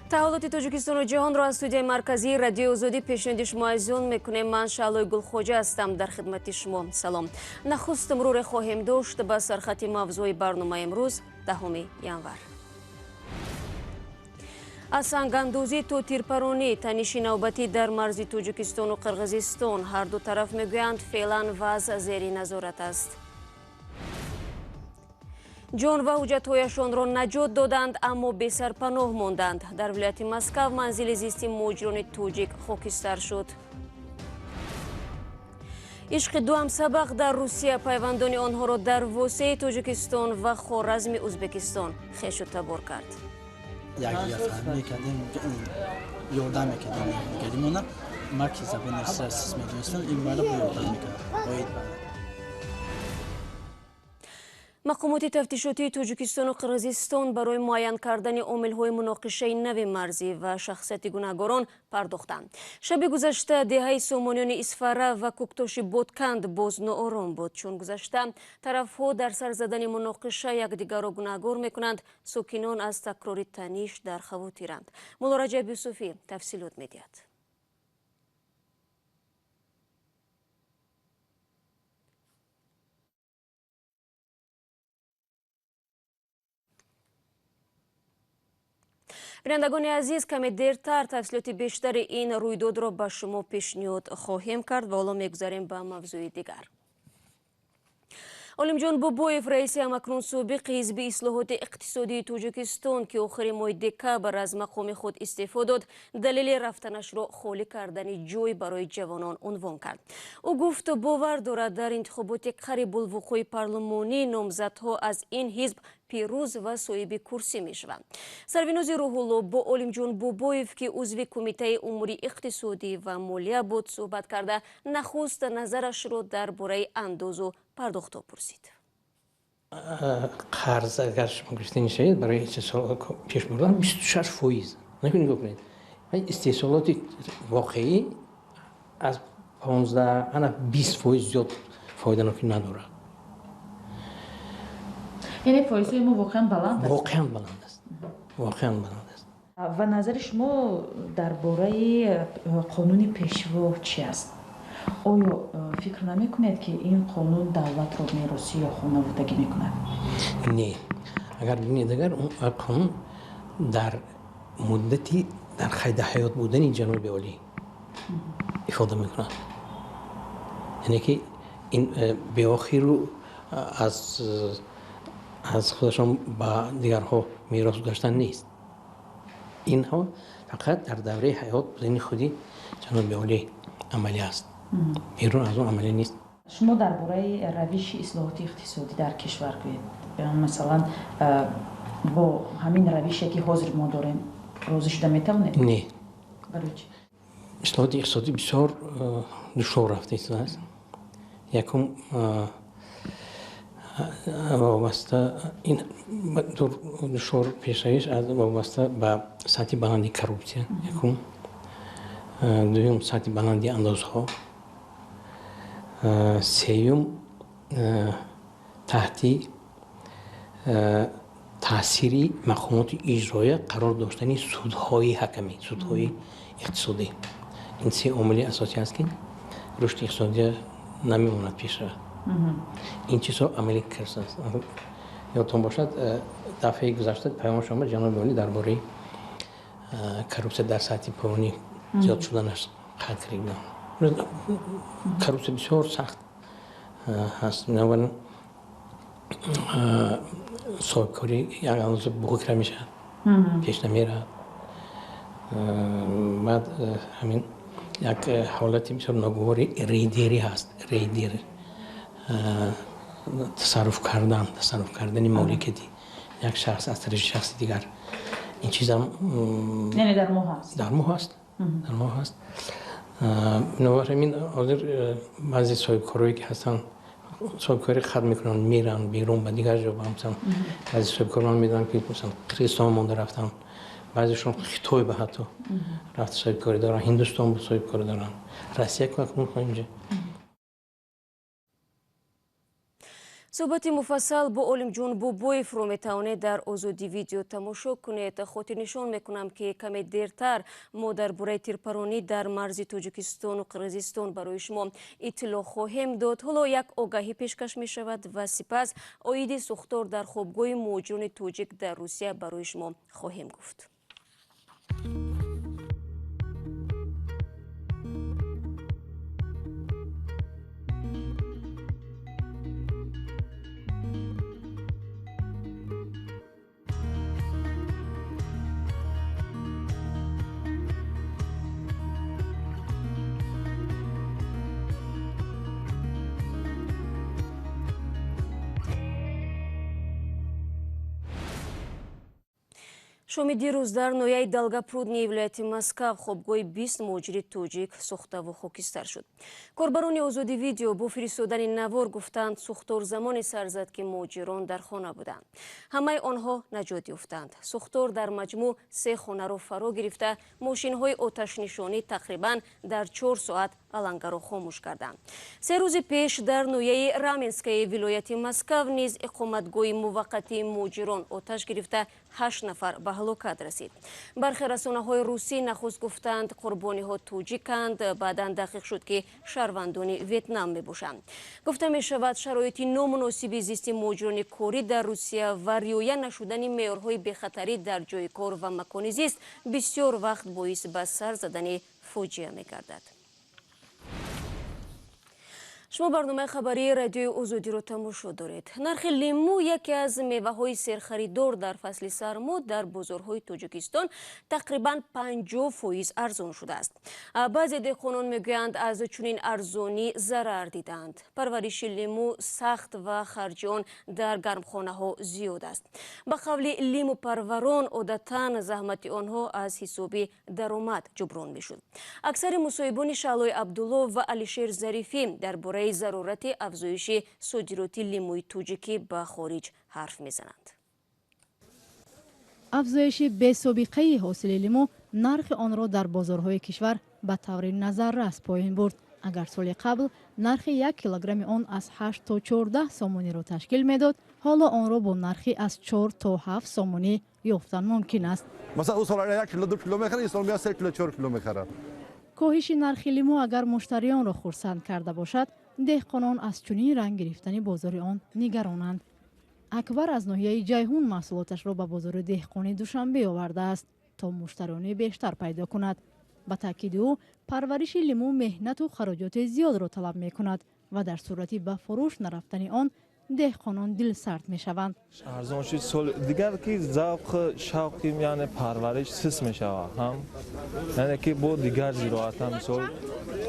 تحولات تاجیکستان و جهان را از استودیوی مرکزی رادیو آزادی پیشنهاد شما ازیون میکنیم. من شعلوی گلخوجه هستم. در خدمت شما سلام. نخست مرور خواهیم داشت به سرخط موضوع برنامه امروز 10 ینور. از سنگ‌اندازی تا تیرپرانی تنشی نوبتی در مرز تاجیکستان و قرقیزستان، هر دو طرف میگویند فعلا وضع زیر نظارت است. جان و حجت‌هایشان را نجات دادند اما بی سرپناه ماندند. در ولایت مسکو منزل زیستی مهاجران تاجیک خاکستر شد. عشق دوم سبق در روسیه پیوندان آنها را در واسه تاجیکستان و خوارزم ازبکستان خویش و تبار کرد. یاردم میکردیم گریمونا مرکز زبان سیاسی میدونستن این بالا یاردم میکرد. مقامات تفتیشاتی تاجیکستان و قرقیزستان برای معین کردن عامل‌های مناقشه نو مرزی و شخصیت گناهکاران پرداختند. شب گذشته دهه سامانیان اسفره و کوکتاش بادکند باز ناآرام بود، چون گذشته طرف‌ها در سر زدن مناقشه یکدیگر را گناهکار می‌کنند. ساکنان از تکرار تنش در خواطرند. مولا رجب یوسفی تفصیلات می‌دهد. بینندگان عزیز، کمی دیرتر تفصیلات بیشتر این رویداد را به شما پیشنهاد خواهیم کرد و حالا میگذاریم به موضوع دیگر. عالمجان بابویف رئیس همکنون سابق حزب اصلاحات اقتصادی تاجیکستان که آخر ماه دکبر از مقام خود استعفا داد، دلیل رفتنش را خالی کردن جای برای جوانان عنوان کرد. او گفت باور دارد در انتخابات قریب الوقوع پارلمانی نامزدها از این حزب پیروز و صاحب کرسی می شوند. سروناز روح‌الله با عالمجان بابویف که عضو کمیته امور اقتصادی و مالیه بود صحبت کرده، نخست نظرش را درباره انداز و پرداخت پرسید. قرض اگر شما گرفته نشید برای چه سال پیش بردن 26%. نکنید بکنید. استحصالات واقعی از 15 انا 20% زیاد فایده نداره. یعنی فایده ما واقعا بلند است. واقعا بلند است. واقعا بلند است. و نظر شما درباره قانون پیشوا چی است؟ آیا فکر نمی‌کنید که این قانون دولت را میراثی یا خانوادگی می‌کند؟ نه. اگر ببینید اگر اون قانون در مدتی در قید حیات بودن جناب عالی افاده می‌کند. یعنی که این به آخر رو از خودشان با دیگرها میراث داشتن نیست. اینها فقط در دوره حیات بودن خودی جناب عالی عملی است. بیرون از اون عملی نیست. شما درباره روش اصلاحات اقتصادی در کشور گویید، مثلا با همین روشی که حاضر ما داریم راضی شده میتونید؟ نه. برای چی؟ اصلاحات اقتصادی بسیار دشوار رفته است. یکم وابسته این دشوار پیشایش از وابسته به سطح بلندی کروپسیون، یکم دوم سطح بلندی اندازها، سیوم تحتی تأثیری مقامات اجرایی قرار داشتن سودهای حکمی، سودهای اقتصادی. این سه عامل اساسی است که رشد اقتصادی نمیموند پیش رفت. این چیزها عملی کرده است. یادتون باشد دفعه گذشته پیام شما جناب عالی درباره کروپسی در سطح پایانی زیاد شدنش خط کردیم. کروپسی بسیار سخت هست. نوان صاحبکاری یک اندازه بزرگ میشه، پیش نمیره. بعد همین یک حالتی بسیار ناگواری ریدیری هست. ریدیر تصرف کردن مالکیتی یک شخص از طرف شخص دیگر. این چیز هم یعنی در ما هست. همین حاضر بعضی صاحبکارایی که هستن صاحبکاری خرد میکنن میرن بیرون به دیگر جا همسن. بعضی صاحبکاران میدونن که مثلا قرقیزستان مونده رفتن، بعضیشون خطای به حتی رفت صاحبکاری دارن، هندوستان به صاحبکاری دارن، روسیه که کنیم اینجا. صحبت مفصل با علم جون بوبویف رو میتوانید در آزادی ویدیو تماشا کنید. خاطر نشان میکنم که کمی دیرتر ما در باره تیرپرانی در مرز تاجیکستان و قرقیزستان برای شما اطلاع خواهیم داد. حالا یک آگاهی پیشکش می شود و سپس عاید سوختار در خوابگاه مهاجران تاجیک در روسیه برای شما خواهیم گفت. شومی دیروز در نویای دلگاپرودنی ولایت مسکو خوابگاه 20 مهاجر تاجیک سوخته و خاکستر شد. کاربران آزادی ویدیو با فرستادن نوار گفتند سوختار زمان سر زد که مهاجران در خانه بودند. همه آنها نجات یافتند. سوختار در مجموع 3 خانه را فرا گرفته، ماشین‌های آتش نشانی تقریبا در 4 ساعت علنگه را خاموش کردند. 3 روز پیش در نویای رامینسکای ولایت مسکو نیز اقامتگاه موقتی مهاجران آتش گرفته 8 نفر به هلاکت رسید. برخی رسانه‌های روسی نخست گفتند قربانی‌ها توجیکند، بعداً دقیق شد که شهروندان ویتنام می‌باشند. گفته می‌شود شرایط نامناسب زیست مهاجران کاری در روسیه و رعایت نشدن معیارهای بی‌خطری در جای کار و مکان زیست بسیار وقت باعث به سر زدن فاجعه می‌گردد. شما برنامه خبری رادیو آزادی را تماشا دارید. نرخ لیمو یکی از میوه‌های سرخریدار در فصل سرما در بازارهای تاجیکستان تقریباً 50% ارزان شده است. بعضی دهقانان میگویند از چنین ارزانی ضرر دیدند. پرورش لیمو سخت و خرج آن در گرمخانه‌ها زیاد است. به قول لیمو پروران عادتاً زحمت آنها از حساب درآمد جبران میشد. اکثر مصاحبان شعلای عبدالله و علیشیر ظریفی درباره ضرورت افزایش صادرات لیموی تاجیکی به خارج حرف میزنند. افزایش بی‌سابقه حاصل لیمو نرخ آن را در بازارهای کشور به طور نظررس پایین برد. اگر سال قبل نرخ 1 کیلوگرم آن از 8 تا 14 سومانی را تشکیل میداد، حالا آن را با نرخی از 4 تا 7 سومانی یافتن ممکن است. مثلا اون سال 1 کیلو 2 کیلو میخره، این سال میاد 3 کیلو 4 کیلو میخره. کاهش نرخ لیمو اگر مشتریان را خرسند کرده باشد، دهقانان از چنین رنگ گرفتن بازار آن نگرانند. اکبر از ناحیه جیهون محصولاتش را به بازار دهقانی دوشنبه آورده است تا مشتریان بیشتر پیدا کند. به تاکید او پرورش لیمو مهنت و خراجات زیاد را طلب می کند و در صورتی به فروش نرفتن آن دهقانان دل سرد می شوند. ارزان شد سال دیگر که ذوق شوق یعنی پرورش سست می شود، هم یعنی که با دیگر زراعت هم مثال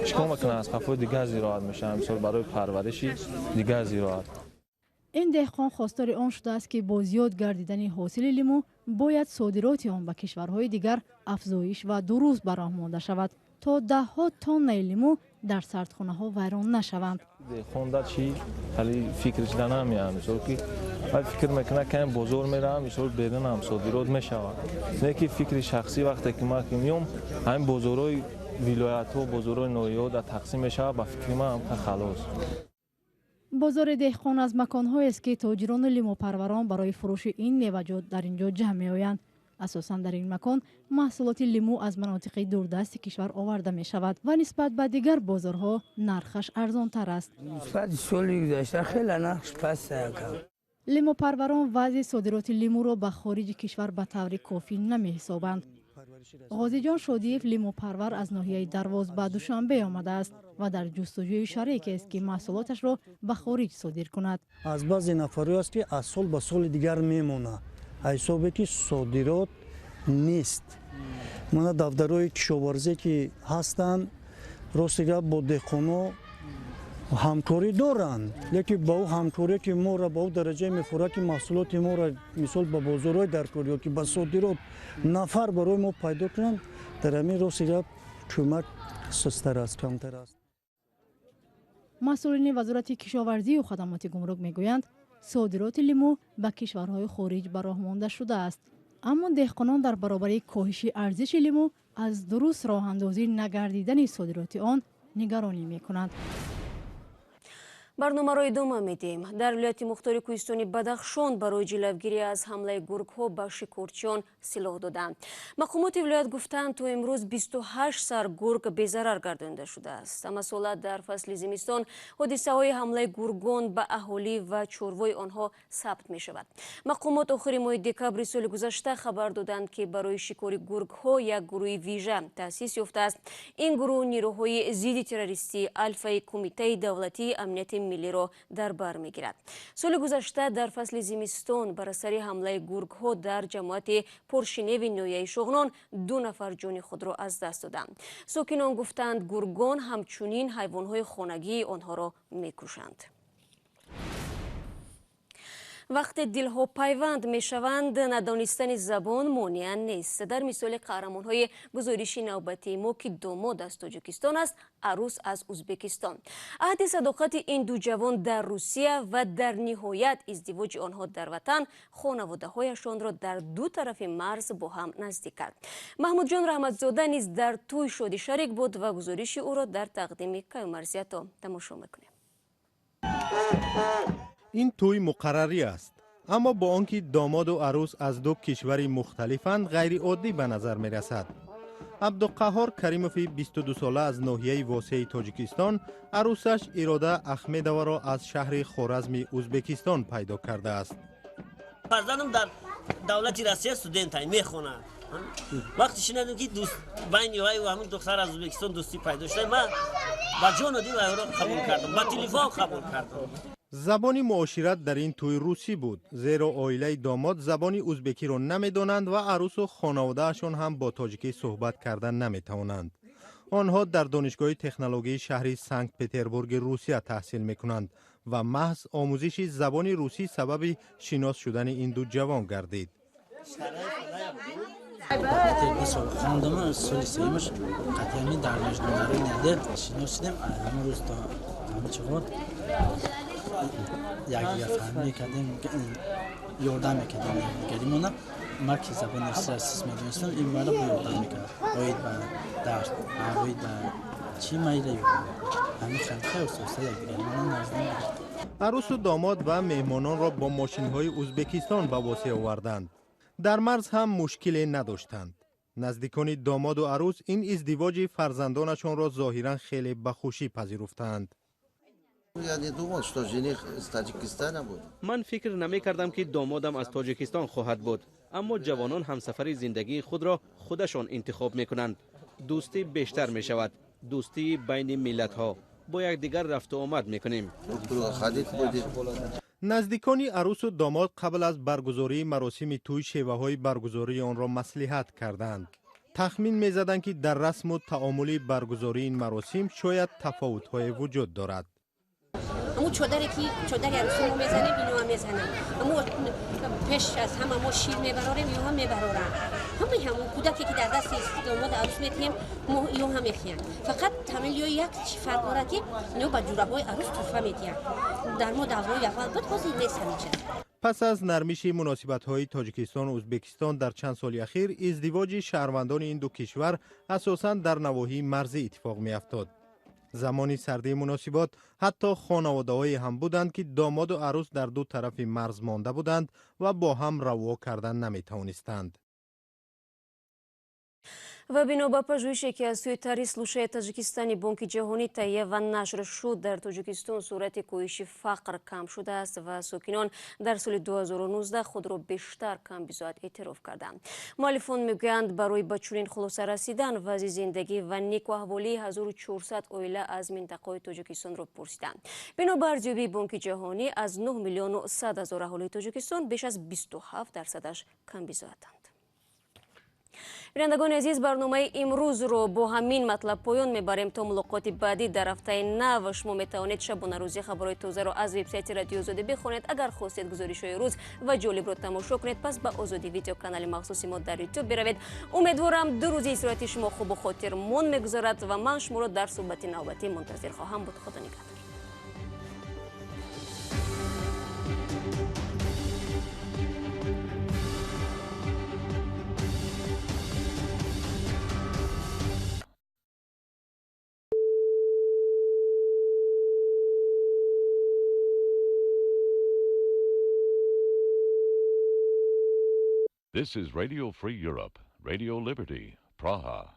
چیکار میکنه از قفای دیگر زراعت میشه، مثال برای پرورش دیگر زراعت. این دهقان خواستار آن شده است که با زیاد گردیدن حاصل لیمو باید صادرات آن به کشورهای دیگر افزایش و 2 روز به راه مانده شود تا 10 ها تن لیمو در سردخانه ها ویران نشوند. خونده چی خیلی فکرش نمیاد، مثلا که من فکر میکنم که این بازار میرم مثلا بیرون هم صادرات میشود، نه که فکر شخصی وقتی که ما میام این بازارهای ولایت ها بازارهای ناحیه‌ها در تقسیم میشود، با فکر ما هم خلاص. بازار دهقان از مکان‌هایی است که تاجران لیمو پروران برای فروش این میوه‌جات در اینجا جمع می‌آیند. اساساً در این مکان محصولات لیمو از مناطق دوردست کشور آورده می شود و نسبت به دیگر بازارها نرخش ارزان تر است. نسبت سالی گذشته خیلی نرخش پست کرد. لیمو پروران وضع صادرات لیمو را به خارج کشور به طور کافی نمی حسابند. غازی جان شادیف لیمو پرور از ناحیه درواز به دوشنبه آمده است و در جستجوی شریک است که محصولاتش را به خارج صادر کند. از بعضی نفری است که از سال به سال دیگر میمونه. حسابی که صادرات نیست. من دفترهای کشاورزی که هستند راستیگه با دهقانا همکاری دارند، لیکن با او همکاری که ما را با او درجه میخوره که محصولات ما را مثال به بازارهای درکاری که به صادرات نفر برای ما پیدا کنند، در همین راستیگه کمک سست‌تر است، کمتر است. مسئولین وزارت کشاورزی و خدمات گمرک میگویند صادرات لیمو به کشورهای خارج به راه مانده شده است، اما دهقانان در برابر کاهش ارزش لیمو از درست راه اندازی نگردیدن صادرات آن نگرانی میکنند. барномаро идома медиҳем. Дар вилояти мухтори кӯҳистони Бадахшон барои ҷилавгирӣ аз ҳамлаи гургҳо ба шикорчиён силоҳ доданд. мақомоти вилоят гуфтанд то имрӯз 28 сар гург безарар гардонида шудааст. амасола дар фасли зимистон ҳодисаҳои ҳамлаи гургон ба аҳолӣ ва чорвои онҳо сабт мешавад. мақомот охири моҳи декабри соли гузашта хабар доданд ки барои шикори гургҳо як гурӯҳи вижа таъсис ёфтааст. ин гурӯҳ нирӯҳои зидди террористии альфаи кумитаи давлатии амнияти миллиро дар бар мегирад. соли гузашта дар фасли зимистон бар асари ҳамлаи гургҳо дар ҷамоати поршиневи ноҳияи Шоҳнон 2 нафар ҷони худро аз даст доданд. сокинон гуфтанд гургон ҳамчунин ҳайвонҳои хонагии онҳоро мекушанд. вақте дилҳо пайванд мешаванд, надонистани забон монеа нест. дар мисоли қаҳрамонҳои гузориши навбатии мо ки домод аз тоҷикистон аст, арӯс аз узбекистон. аҳди садоқати ин ду ҷавон дар Русия ва дар ниҳоят издивоҷи онҳо дар ватан хонаводаҳояшонро дар ду тарафи марз бо ҳам наздик кард. маҳмудҷон раҳматзода низ дар тӯи шодӣ шарик буд ва гузориши ӯро дар тақдими Каюмарзиято тамошо мекунем. این توی مقرری است، اما با آنکه داماد و عروس از دو کشور مختلفند غیر عادی به نظر می رسد. عبدالقهار کریموفی 22 ساله از ناحیه واسع تاجیکستان عروسش اراده احمدова را از شهر خوارزم ازبکستان پیدا کرده است. فرزندم در دولت روسیه استودنت میخونه. وقتی شنیدم که دوست بین وی و همون دختر از ازبکستان دوستی پیدا شده، من با جان و دل وی را قبول کردم، با تلفن قبول کردم. زبان معاشرت در این توی روسی بود، زیرا عائله داماد زبان ازبکی را نمیدانند و عروس و خانواده‌شان هم با تاجیکی صحبت کردن نمیتوانند. آنها در دانشگاه تکنولوژی شهر سنت پترزبورگ روسیه تحصیل میکنند و محض آموزش زبان روسی سبب شناس شدن این دو جوان گردید. خواندم سال سیمش قطعی در مجموعه نده شناسیدم همون روز تا همه چقدر یک فهمی کردیم یاردم میکردیم گریمونه مرکی زبان روسی اساس میدونستم این بالا با یاردم میکرد باید با درس باید با چی مایلی همین خیلی سوسه یک گریمونه نزدیم. عروس و داماد و مهمانان را با ماشین‌های ازبکستان به واسه آوردند. در مرز هم مشکلی نداشتند. نزدیکان داماد و عروس این ازدواج فرزندانشان را ظاهرا خیلی به خوشی پذیرفتند. من فکر نمی کردم که دامادم از تاجیکستان خواهد بود، اما جوانان همسفری زندگی خود را خودشان انتخاب می کنند. دوستی بیشتر می شود، دوستی بین ملت ها، با یکدیگر رفت و آمد می کنیم. نزدیکان عروس و داماد قبل از برگزاری مراسم توی شیوه‌های برگزاری آن را مصلحت کردند. تخمین می‌زدند که در رسم و تعامل برگزاری این مراسم شاید تفاوت‌های وجود دارد. امو چادری که چادری عروسی ما میزنیم اینو هم میزنن، امو پیش از همه ما شیر میبراریم اینو هم میبرارن، همون کودکی که در دست داماد عروس میتیم ما اینو هم میخیم. فقط همین یک فرق داره که اینو با جورابای عروس تحفه میدیم. در ما دعوای اول بود بازی نیست همیشه. پس از نرمش مناسبت‌های تاجیکستان و ازبکستان در چند سال اخیر ازدواج شهروندان این دو کشور اساساً در نواحی مرزی اتفاق می‌افتاد. زمانی سردی مناسبات حتی خانواده‌های هم بودند که داماد و عروس در دو طرف مرز مانده بودند و با هم روا کردن نمی‌توانستند. ва бино ба пажӯҳише ки аз сӯи таҳрир слушаи Таҷикистани Бонки ҷаҳонӣ таҳия ва нашр шуд, дар Тоҷикистон суръати коҳиши фақр кам шудааст ва сокинон дар соли 2019 худро бештар камбизоат эътироф карданд. муаллифон мегӯянд барои ба чунин хулоса расидан вазъи зиндагӣ ва неку аҳволии 1400 оила аз минтақаҳои Тоҷикистонро пурсиданд. бино ба арзёбии Бонки ҷаҳонӣ аз 9 миллиону 100 ҳазор аҳолии Тоҷикистон беш аз 27% камбизоатанд. бинандагони азиз, барномаи имрӯзро бо ҳамин матлаб поён мебарем. то мулоқоти баъдӣ дар ҳафтаи нав шумо метавонед шабонарӯзи хабарҳои тозаро аз вебсайти радиои Озодӣ бихонед. агар хостед гузоришҳои рӯз ва ҷолибро тамошо кунед, пас ба Озодӣ видео канали махсуси мо дар YouTube биравед. умедворам ду рӯзи истироҳати шумо хубу хотирмон мегузарад ва ман шуморо дар суҳбати навбатӣ мунтазир хоҳам буд. худо нигаҳдор. This is Radio Free Europe, Radio Liberty, Praha.